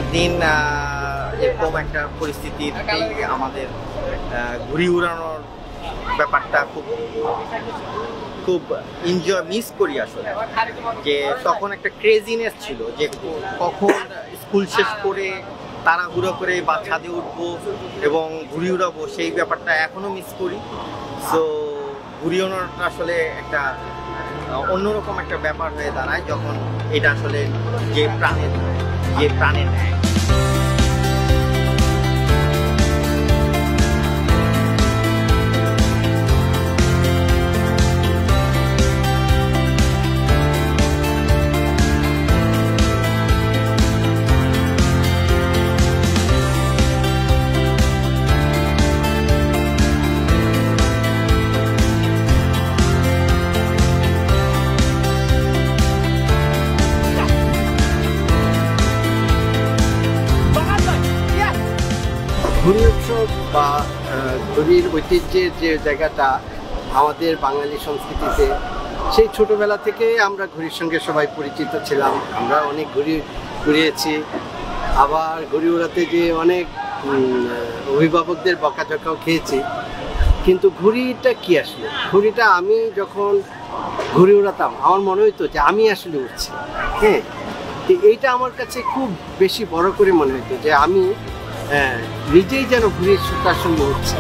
একদিন এরকম একটা পরিস্থিতিতেই আমাদের ঘুড়ি উড়ানোর ব্যাপারটা খুব এনজয় মিস করি আসলে। যে তখন একটা ক্রেজিনেস ছিল যে কখন স্কুল শেষ করে তাড়াহুড়ো করে বা ছাদে উঠবো এবং ঘুড়ি উড়াবো, সেই ব্যাপারটা এখনো মিস করি। সো ঘুড়ি ওড়ানোটা আসলে একটা অন্যরকম একটা ব্যাপার হয়ে দাঁড়ায় যখন এটা আসলে যে প্রাণে নেয়। ঘুড়ি উৎসব বা ঘুড়ির ঐতিহ্যের যে জায়গাটা আমাদের বাঙালি সংস্কৃতিতে, সেই ছোটোবেলা থেকে আমরা ঘুড়ির সঙ্গে সবাই পরিচিত ছিলাম। আমরা অনেক ঘুড়ি উড়িয়েছি, আবার ঘুড়ি উড়াতে যে অনেক অভিভাবকদের বকাঝকাও খেয়েছি। কিন্তু ঘুড়িটা কি আসলে, ঘুড়িটা আমি যখন ঘুড়ি উড়াতাম আমার মনে হতো যে আমি আসলে উড়ছি। হ্যাঁ, তো এইটা আমার কাছে খুব বেশি বড় করে মনে হতো যে আমি নিজেই যেন ঘুড়ির সুতার সঙ্গে উঠছি।